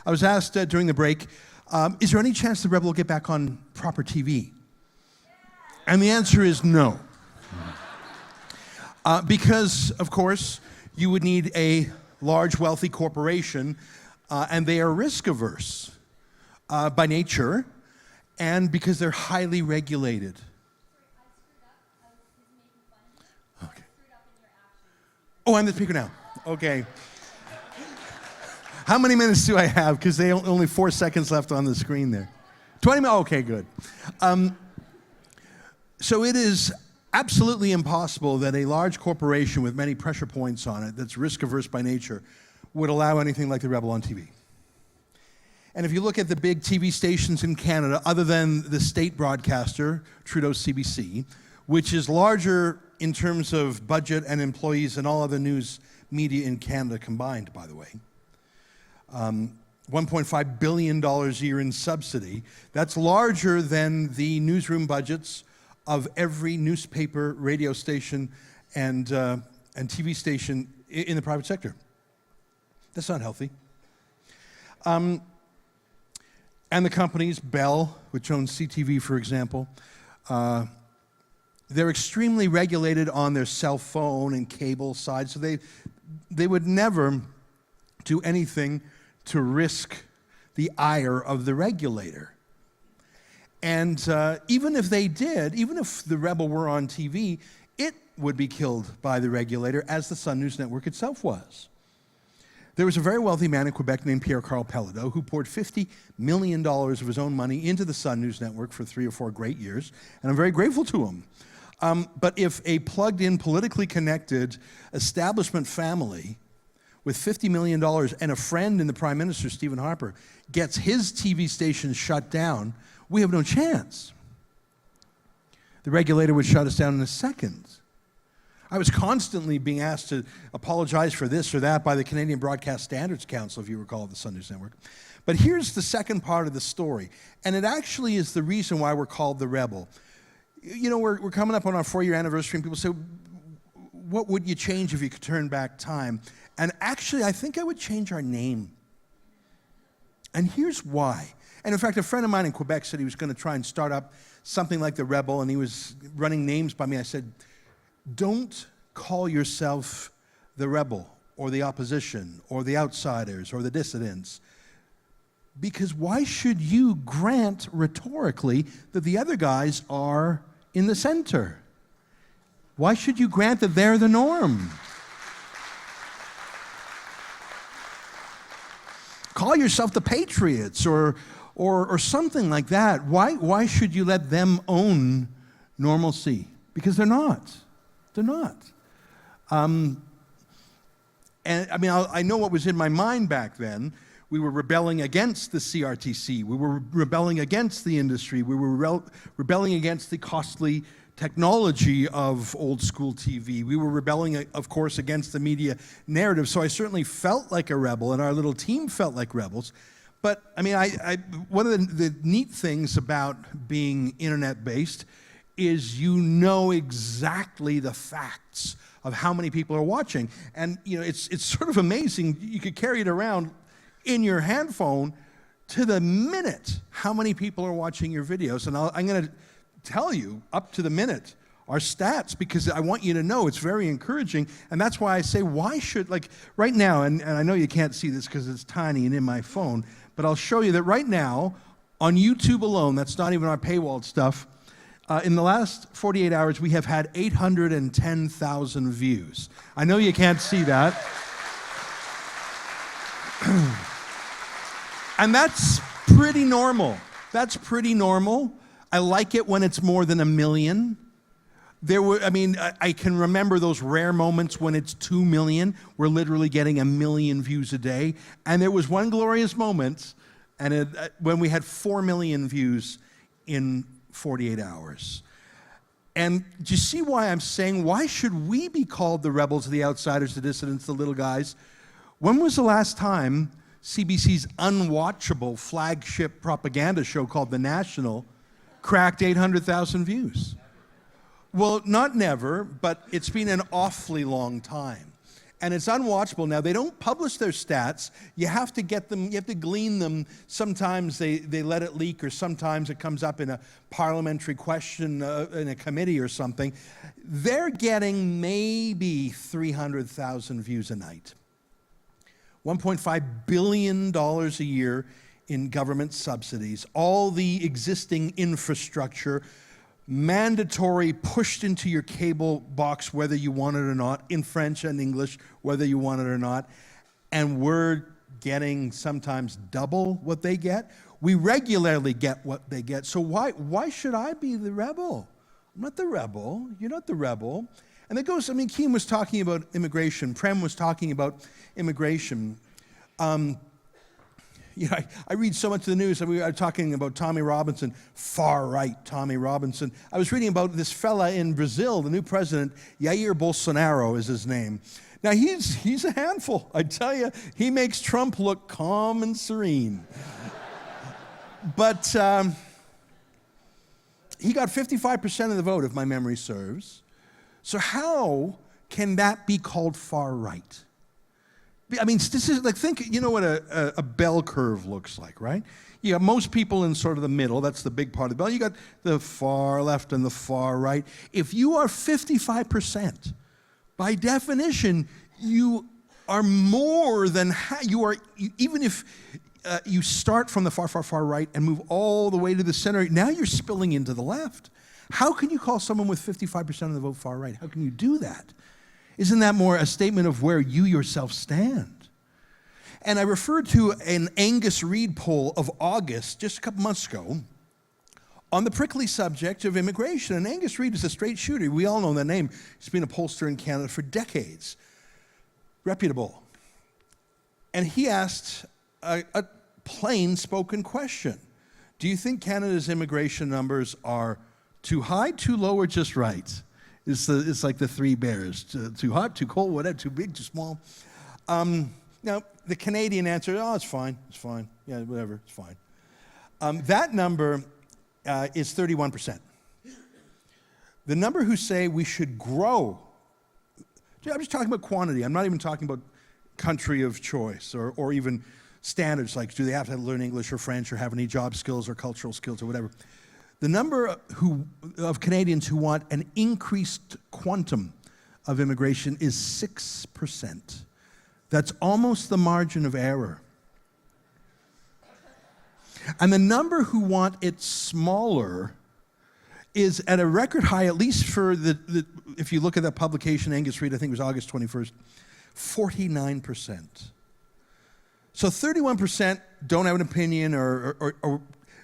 I was asked during the break, is there any chance the Rebel will get back on proper TV? And the answer is no. Because, of course, you would need a large, wealthy corporation, and they are risk-averse by nature, and because they're highly regulated. Okay. Oh, I'm the speaker now. Okay. How many minutes do I have? Because they only 4 seconds left on the screen there. 20 minutes? Okay, good. So it is absolutely impossible that a large corporation with many pressure points on it that's risk-averse by nature would allow anything like the Rebel on TV. And if you look at the big TV stations in Canada, other than the state broadcaster, Trudeau's CBC, which is larger in terms of budget and employees than all other news media in Canada combined, by the way, $1.5 billion a year in subsidy, that's larger than the newsroom budgets of every newspaper, radio station, and TV station in the private sector. That's not healthy. And the companies, Bell, which owns CTV, for example, they're extremely regulated on their cell phone and cable side, so they would never do anything to risk the ire of the regulator. And even if they did, even if the Rebel were on TV, it would be killed by the regulator, as the Sun News Network itself was. There was a very wealthy man in Quebec named Pierre-Carl Pelledeau who poured $50 million of his own money into the Sun News Network for 3 or 4 great years, and I'm very grateful to him. But if a plugged-in, politically connected establishment family with $50 million and a friend in the Prime Minister, Stephen Harper, gets his TV station shut down, we have no chance. The regulator would shut us down in a second. I was constantly being asked to apologize for this or that by the Canadian Broadcast Standards Council, if you recall, the Sun News Network. But here's the second part of the story, and it actually is the reason why we're called the Rebel. You know, we're coming up on our 4-year anniversary, and people say, what would you change if you could turn back time? And actually, I think I would change our name. And here's why. And in fact, a friend of mine in Quebec said he was going to try and start up something like the Rebel, and he was running names by me. I said, don't call yourself the Rebel or the opposition or the outsiders or the dissidents, because why should you grant rhetorically that the other guys are in the center? Why should you grant that they're the norm? Call yourself the Patriots or something like that. Why should you let them own normalcy? Because they're not. They're not. And I mean, I know what was in my mind back then. We were rebelling against the CRTC. We were rebelling against the industry. We were rebelling against the costly technology of old school TV. We were rebelling, of course, against the media narrative. So I certainly felt like a rebel, and our little team felt like rebels. But I mean, one of the neat things about being internet-based is you know exactly the facts of how many people are watching. And you know, it's sort of amazing. You could carry it around in your handphone to the minute how many people are watching your videos. And I'm going to tell you up to the minute our stats, because I want you to know it's very encouraging. And that's why I say, why should, like right now, and I know you can't see this because it's tiny and in my phone, but I'll show you that right now on YouTube alone, that's not even our paywalled stuff, in the last 48 hours, we have had 810,000 views. I know you can't see that. And that's pretty normal. That's pretty normal. I like it when it's more than 1 million. I can remember those rare moments when it's 2 million. We're literally getting 1 million views a day. And there was one glorious moment when we had 4 million views in 48 hours. And do you see why I'm saying, why should we be called the rebels, the outsiders, the dissidents, the little guys? When was the last time CBC's unwatchable flagship propaganda show called The National cracked 800,000 views? Well, not never, but it's been an awfully long time. And it's unwatchable. Now, they don't publish their stats. You have to get them, you have to glean them. Sometimes they let it leak, or sometimes it comes up in a parliamentary question in a committee or something. They're getting maybe 300,000 views a night. $1.5 billion a year in government subsidies. All the existing infrastructure, mandatory, pushed into your cable box whether you want it or not, in French and English whether you want it or not, and we're getting sometimes double what they get. We regularly get what they get, so why should I be the rebel? I'm not the rebel. You're not the rebel. And it goes, Keane was talking about immigration. Prem was talking about immigration. I read so much of the news. We are talking about Tommy Robinson, far-right Tommy Robinson. I was reading about this fella in Brazil, the new president, Jair Bolsonaro is his name. Now, he's a handful, I tell you. He makes Trump look calm and serene. But he got 55% of the vote, if my memory serves. So how can that be called far-right? Think, you know what a bell curve looks like, right? You got most people in sort of the middle. That's the big part of the bell. You got the far left and the far right. If you are 55%, by definition, you are more than even if you start from the far, far, far right and move all the way to the center, now you're spilling into the left. How can you call someone with 55% of the vote far right? How can you do that? Isn't that more a statement of where you yourself stand? And I referred to an Angus Reid poll of August, just a couple months ago, on the prickly subject of immigration. And Angus Reid is a straight shooter. We all know that name. He's been a pollster in Canada for decades. Reputable. And he asked a plain-spoken question. Do you think Canada's immigration numbers are too high, too low, or just right? It's like the three bears, too hot, too cold, whatever, too big, too small. Now, the Canadian answer, it's fine, yeah, whatever, it's fine. That number is 31%. The number who say we should grow, I'm just talking about quantity, I'm not even talking about country of choice or even standards like do they have to learn English or French or have any job skills or cultural skills or whatever. The number of Canadians who want an increased quantum of immigration is 6%. That's almost the margin of error. And the number who want it smaller is at a record high, at least for if you look at that publication, Angus Reid, I think it was August 21st, 49%. So 31% don't have an opinion or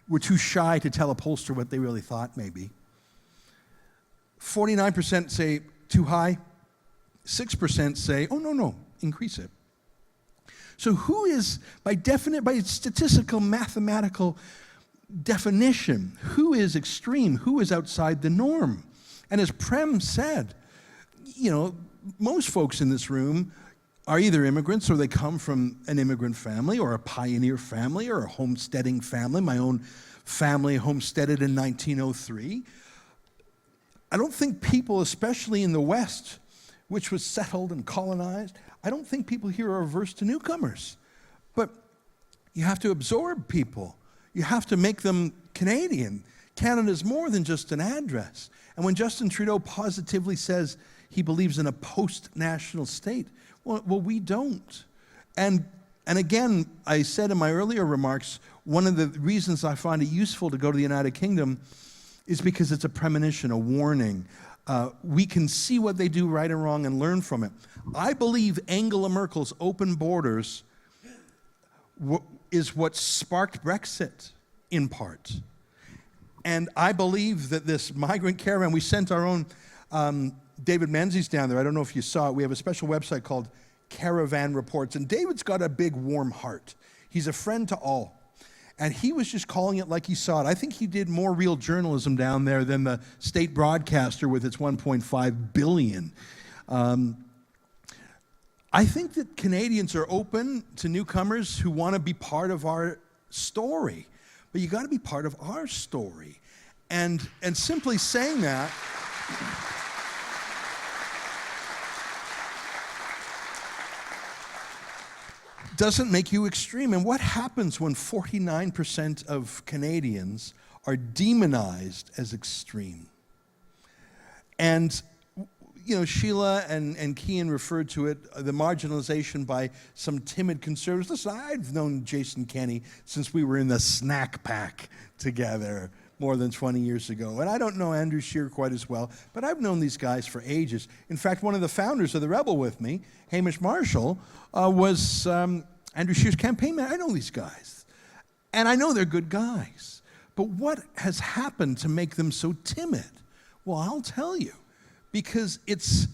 were too shy to tell a pollster what they really thought, maybe. 49% say too high. 6% say, oh, no, increase it. So who is, by statistical, mathematical definition, who is extreme? Who is outside the norm? And as Prem said, most folks in this room are either immigrants or they come from an immigrant family or a pioneer family or a homesteading family. My own family homesteaded in 1903. I don't think people, especially in the West, which was settled and colonized, I don't think people here are averse to newcomers. But you have to absorb people. You have to make them Canadian. Canada's more than just an address. And when Justin Trudeau positively says he believes in a post-national state, well, we don't. And again, I said in my earlier remarks, one of the reasons I find it useful to go to the United Kingdom is because it's a premonition, a warning. We can see what they do right and wrong and learn from it. I believe Angela Merkel's open borders is what sparked Brexit, in part. And I believe that this migrant caravan, we sent our own David Menzies down there. I don't know if you saw it. We have a special website called Caravan Reports. And David's got a big warm heart. He's a friend to all. And he was just calling it like he saw it. I think he did more real journalism down there than the state broadcaster with its $1.5 billion. I think that Canadians are open to newcomers who want to be part of our story. But you got to be part of our story. And simply saying that, doesn't make you extreme. And what happens when 49% of Canadians are demonized as extreme? And Sheila and Kian referred to it, the marginalization by some timid conservatives. Listen, I've known Jason Kenney since we were in the snack pack together more than 20 years ago. And I don't know Andrew Scheer quite as well, but I've known these guys for ages. In fact, one of the founders of the Rebel with me, Hamish Marshall, was Andrew Scheer's campaign man. I know these guys. And I know they're good guys. But what has happened to make them so timid? Well, I'll tell you. Because it's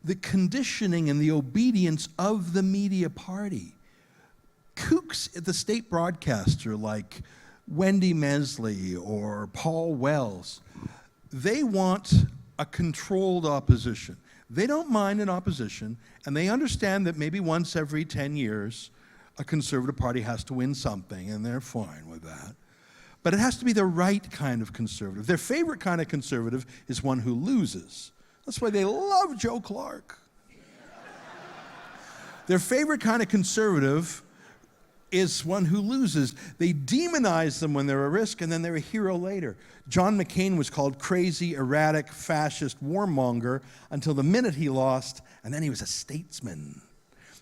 the conditioning and the obedience of the media party. Kooks at the state broadcaster like Wendy Mesley or Paul Wells, they want a controlled opposition. They don't mind an opposition, and they understand that maybe once every 10 years, a conservative party has to win something, and they're fine with that. But it has to be the right kind of conservative. Their favorite kind of conservative is one who loses. That's why they love Joe Clark. Their favorite kind of conservative is one who loses. They demonize them when they're a risk, and then they're a hero later. John McCain was called crazy, erratic, fascist warmonger until the minute he lost, and then he was a statesman.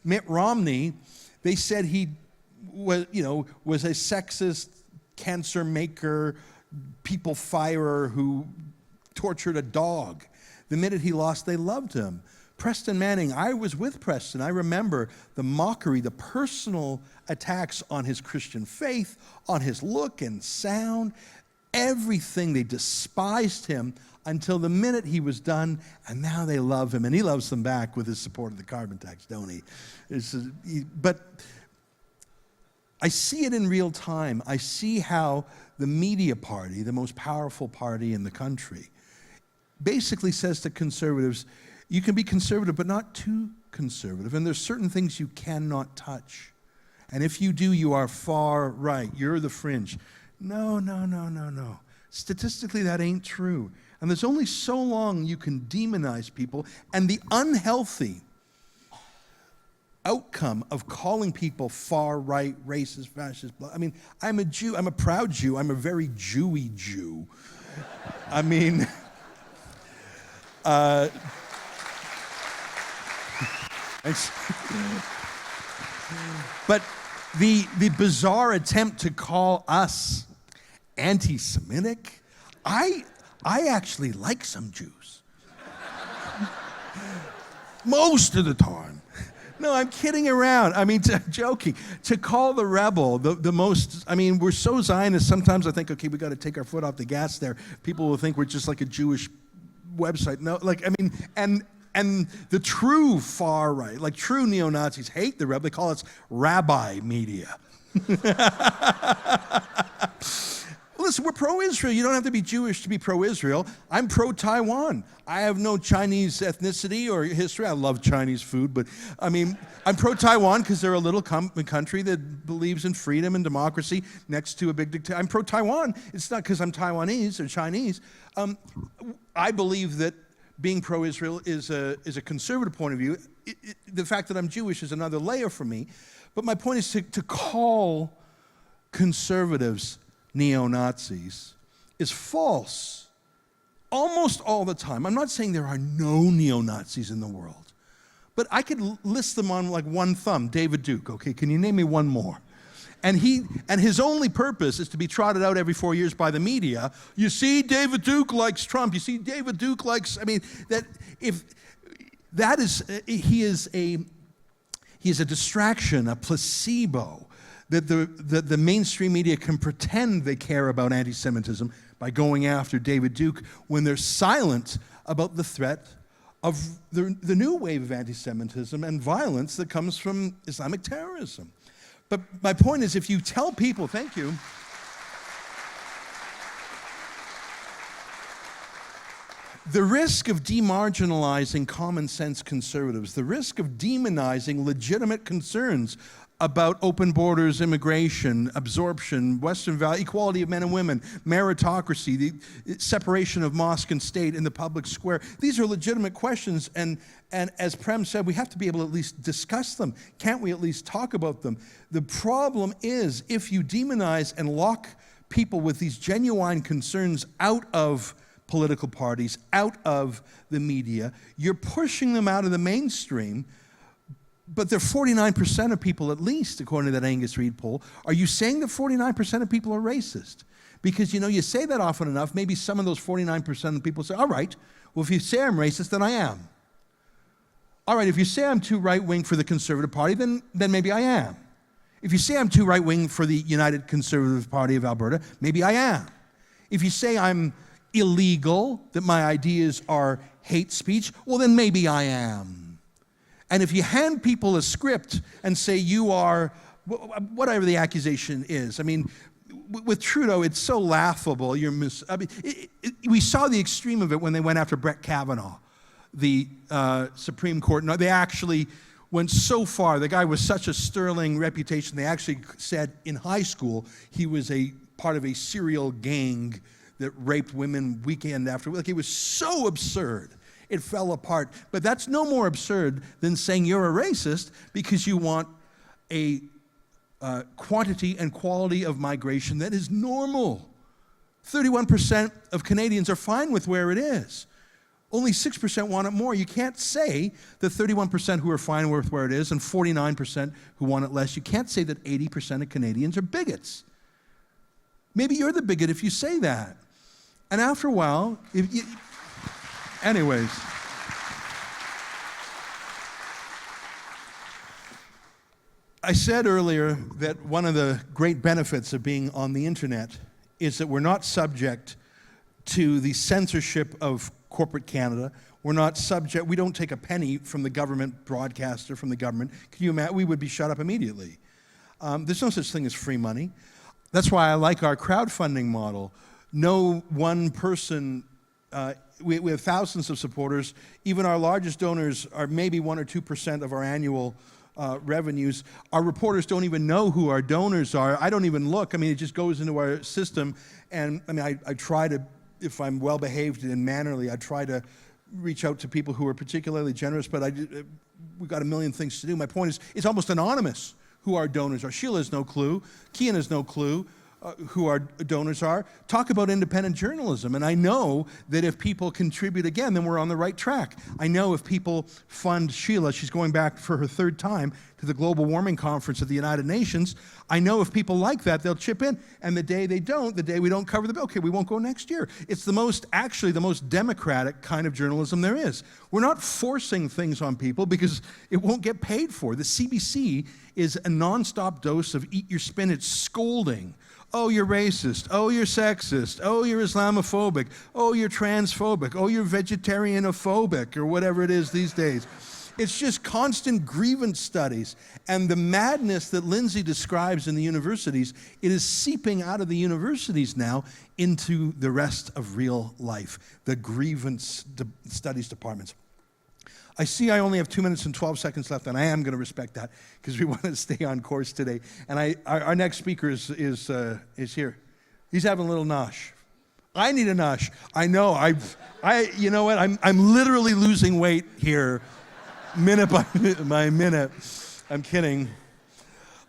Mitt Romney, they said he was a sexist, cancer maker, people firer who tortured a dog. The minute he lost, they loved him. Preston Manning, I was with Preston. I remember the mockery, the personal attacks on his Christian faith, on his look and sound, everything. They despised him until the minute he was done, and now they love him, and he loves them back with his support of the carbon tax, don't he? But I see it in real time. I see how the media party, the most powerful party in the country, basically says to conservatives, you can be conservative, but not too conservative. And there's certain things you cannot touch. And if you do, you are far right. You're the fringe. No. Statistically, that ain't true. And there's only so long you can demonize people. And the unhealthy outcome of calling people far right, racist, fascist, I mean, I'm a Jew. I'm a proud Jew. I'm a very Jewy Jew. I mean... But the bizarre attempt to call us anti-Semitic, I actually like some Jews. Most of the time. No, I'm kidding around. I mean, joking. To call the Rebel the most, I mean, we're so Zionist, sometimes I think, okay, we got to take our foot off the gas there. People will think we're just like a Jewish website. No, and the true far right, like true neo-Nazis hate the Rebel. They call us rabbi media. Listen, we're pro-Israel. You don't have to be Jewish to be pro-Israel. I'm pro-Taiwan. I have no Chinese ethnicity or history. I love Chinese food, but I mean, I'm pro-Taiwan because they're a little country that believes in freedom and democracy next to a big dictator. I'm pro-Taiwan. It's not because I'm Taiwanese or Chinese. I believe that being pro-Israel is a conservative point of view. The fact that I'm Jewish is another layer for me. But my point is to call conservatives neo-Nazis is false almost all the time. I'm not saying there are no neo-Nazis in the world, but I could list them on like one thumb. David Duke, okay, can you name me one more? And his only purpose is to be trotted out every 4 years by the media. You see, David Duke likes Trump. You see, David Duke likes, I mean, he is a distraction, a placebo that the mainstream media can pretend they care about anti-Semitism by going after David Duke when they're silent about the threat of the new wave of anti-Semitism and violence that comes from Islamic terrorism. But my point is, if you tell people, thank you, the risk of demarginalizing common sense conservatives, the risk of demonizing legitimate concerns about open borders, immigration, absorption, Western value, equality of men and women, meritocracy, the separation of mosque and state in the public square. These are legitimate questions, and as Prem said, we have to be able to at least discuss them. Can't we at least talk about them? The problem is, if you demonize and lock people with these genuine concerns out of political parties, out of the media, you're pushing them out of the mainstream. But they're 49% of people, at least, according to that Angus Reid poll. Are you saying that 49% of people are racist? Because, you say that often enough, maybe some of those 49% of people say, all right, well, if you say I'm racist, then I am. All right, if you say I'm too right-wing for the Conservative Party, then maybe I am. If you say I'm too right-wing for the United Conservative Party of Alberta, maybe I am. If you say I'm illegal, that my ideas are hate speech, well, then maybe I am. And if you hand people a script and say you are, whatever the accusation is, I mean, with Trudeau, it's so laughable. We saw the extreme of it when they went after Brett Kavanaugh, the Supreme Court. No, they actually went so far. The guy was such a sterling reputation. They actually said in high school he was a part of a serial gang that raped women weekend after week. Like, it was so absurd. It fell apart. But that's no more absurd than saying you're a racist because you want a quantity and quality of migration that is normal. 31% of Canadians are fine with where it is. Only 6% want it more. You can't say that 31% who are fine with where it is and 49% who want it less. You can't say that 80% of Canadians are bigots. Maybe you're the bigot if you say that. And after a while, anyways, I said earlier that one of the great benefits of being on the internet is that we're not subject to the censorship of corporate Canada. We don't take a penny from the government broadcaster, from the government. Can you imagine? We would be shut up immediately. There's no such thing as free money. That's why I like our crowdfunding model. No one person, we have thousands of supporters. Even our largest donors are maybe 1 or 2% of our annual revenues. Our reporters don't even know who our donors are. I don't even look. I mean, it just goes into our system. And I mean, I try to, if I'm well-behaved and mannerly, I try to reach out to people who are particularly generous, but we've got a million things to do. My point is, it's almost anonymous who our donors are. Sheila has no clue. Kian has no clue who our donors are. Talk about independent journalism. And I know that if people contribute again, then we're on the right track. I know if people fund Sheila, she's going back for her third time to the Global Warming Conference at the United Nations. I know if people like that, they'll chip in. And the day they don't, the day we don't cover the bill, okay, we won't go next year. It's the most democratic kind of journalism there is. We're not forcing things on people because it won't get paid for. The CBC is a nonstop dose of eat your spinach scolding. Oh, you're racist. Oh, you're sexist. Oh, you're Islamophobic. Oh, you're transphobic. Oh, you're vegetarianophobic, or whatever it is these days. It's just constant grievance studies. And the madness that Lindsay describes in the universities, it is seeping out of the universities now into the rest of real life, the grievance studies departments. I see I only have 2 minutes and 12 seconds left, and I am going to respect that because we want to stay on course today. And our next speaker is here. He's having a little nosh. I need a nosh. I know. You know what? I'm literally losing weight here, minute by minute. I'm kidding.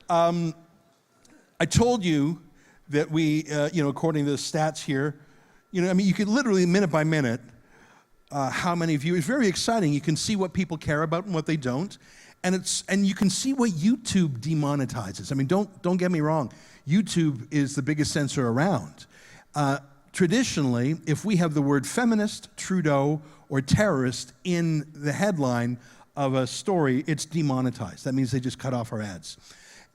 I told you that we, according to the stats here, you could literally minute by minute. How many views? Very exciting. You can see what people care about and what they don't, and you can see what YouTube demonetizes. I mean, don't get me wrong. YouTube is the biggest censor around. Traditionally, if we have the word feminist, Trudeau, or terrorist in the headline of a story, it's demonetized. That means they just cut off our ads,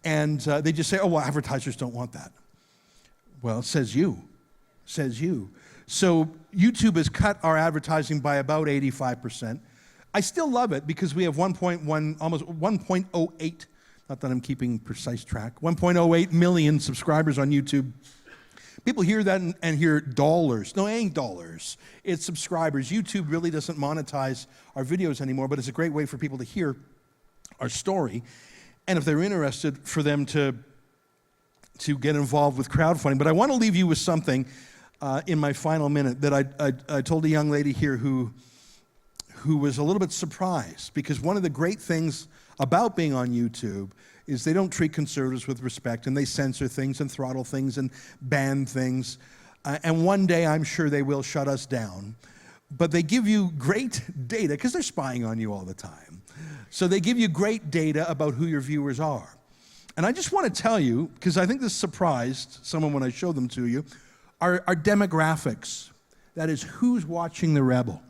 and they just say, "Oh, well, advertisers don't want that." Well, it says you. So YouTube has cut our advertising by about 85%. I still love it because we have almost 1.08, not that I'm keeping precise track, 1.08 million subscribers on YouTube. People hear that and hear dollars. No, it ain't dollars. It's subscribers. YouTube really doesn't monetize our videos anymore, but it's a great way for people to hear our story. and if they're interested, for them to get involved with crowdfunding. But I want to leave you with something in my final minute that I told a young lady here who was a little bit surprised, because one of the great things about being on YouTube is they don't treat conservatives with respect, and they censor things and throttle things and ban things. And one day I'm sure they will shut us down. But they give you great data, because they're spying on you all the time. So they give you great data about who your viewers are. And I just want to tell you, because I think this surprised someone when I showed them to you, our demographics. That is, who's watching The Rebel.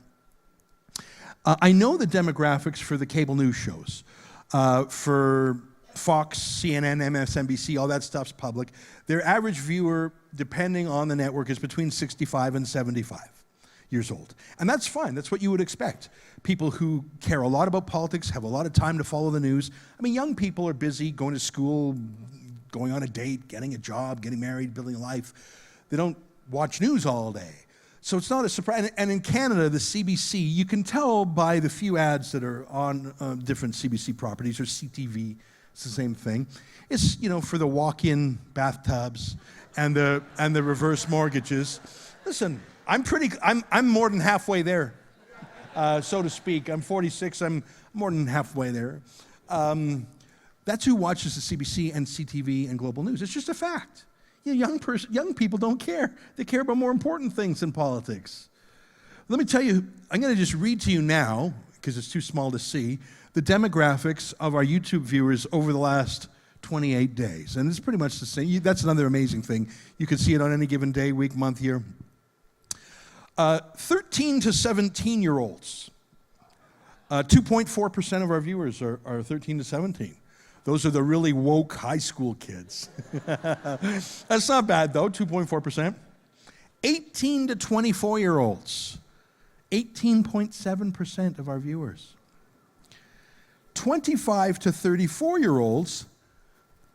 I know the demographics for the cable news shows. For Fox, CNN, MSNBC, all that stuff's public. Their average viewer, depending on the network, is between 65 and 75 years old. And that's fine. That's what you would expect. People who care a lot about politics, have a lot of time to follow the news. I mean, young people are busy going to school, going on a date, getting a job, getting married, building a life. They don't watch news all day. So it's not a surprise. And in Canada, the CBC, you can tell by the few ads that are on different CBC properties, or CTV, it's the same thing. It's, for the walk-in bathtubs and the reverse mortgages. Listen, I'm more than halfway there, so to speak. I'm 46, I'm more than halfway there. That's who watches the CBC and CTV and Global News. It's just a fact. Young people don't care. They care about more important things in politics. Let me tell you, I'm going to just read to you now, because it's too small to see, the demographics of our YouTube viewers over the last 28 days. And it's pretty much the same. That's another amazing thing. You can see it on any given day, week, month, year. 13 to 17-year-olds. 2.4% of our viewers are 13 to 17. Those are the really woke high school kids. That's not bad, though, 2.4%. 18 to 24-year-olds, 18.7% of our viewers. 25 to 34-year-olds,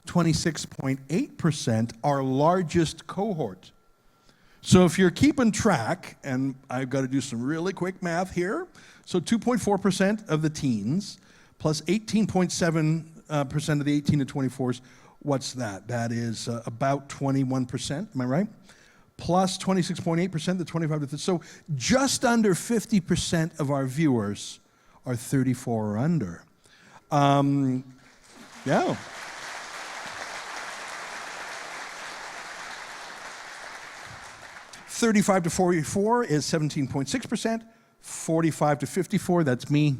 26.8%, our largest cohort. So if you're keeping track, and I've got to do some really quick math here, so 2.4% of the teens, plus 18.7% of the 18 to 24s, what's that? That is about 21%, am I right? Plus 26.8%, the 25 to 30. So just under 50% of our viewers are 34 or under. Yeah. $35 to 44 is 17.6%. 45 to 54, that's me,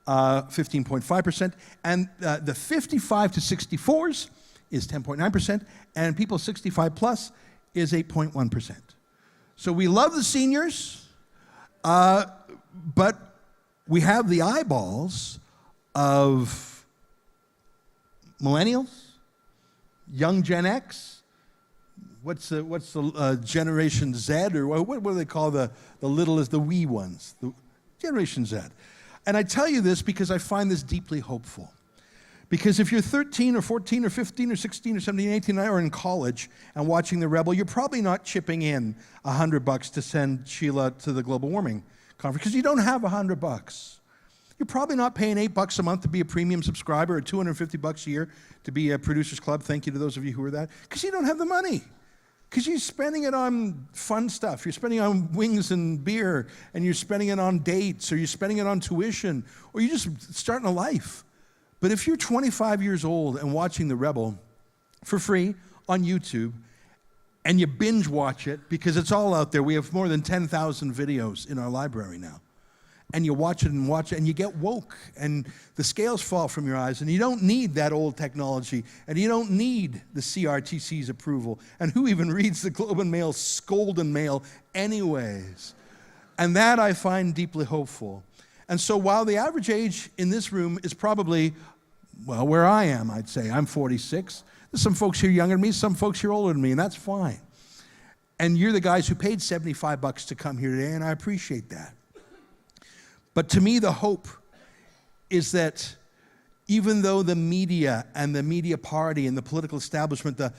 15.5%. And the 55 to 64s is 10.9%. And people 65 plus is 8.1%. So we love the seniors, but we have the eyeballs of millennials, young Gen X. What's the Generation Z, or what do they call the littlest, the wee ones? The Generation Z. And I tell you this because I find this deeply hopeful. Because if you're 13 or 14 or 15 or 16 or 17, 18, or in college and watching The Rebel, you're probably not chipping in $100 to send Sheila to the global warming conference, because you don't have $100. You're probably not paying $8 a month to be a premium subscriber, or $250 a year to be a Producers Club. Thank you to those of you who are that. Because you don't have the money. Because you're spending it on fun stuff. You're spending it on wings and beer, and you're spending it on dates, or you're spending it on tuition, or you're just starting a life. But if you're 25 years old and watching The Rebel for free on YouTube, and you binge watch it, because it's all out there. We have more than 10,000 videos in our library now. And you watch it, and you get woke, and the scales fall from your eyes, and you don't need that old technology, and you don't need the CRTC's approval. And who even reads the Globe and Mail scolding mail anyways? And that I find deeply hopeful. And so while the average age in this room is probably, well, where I am, I'd say, I'm 46. There's some folks here younger than me, some folks here older than me, and that's fine. And you're the guys who paid $75 to come here today, and I appreciate that. But to me, the hope is that even though the media and the media party and the political establishment, the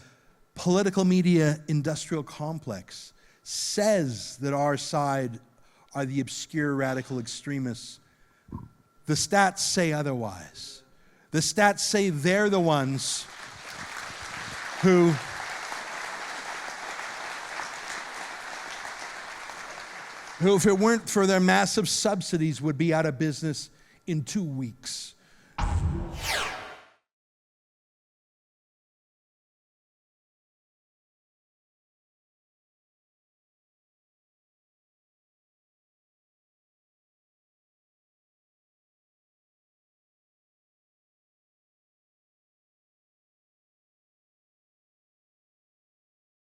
political media industrial complex, says that our side are the obscure radical extremists, the stats say otherwise. The The stats say they're the ones who if it weren't for their massive subsidies, would be out of business in 2 weeks.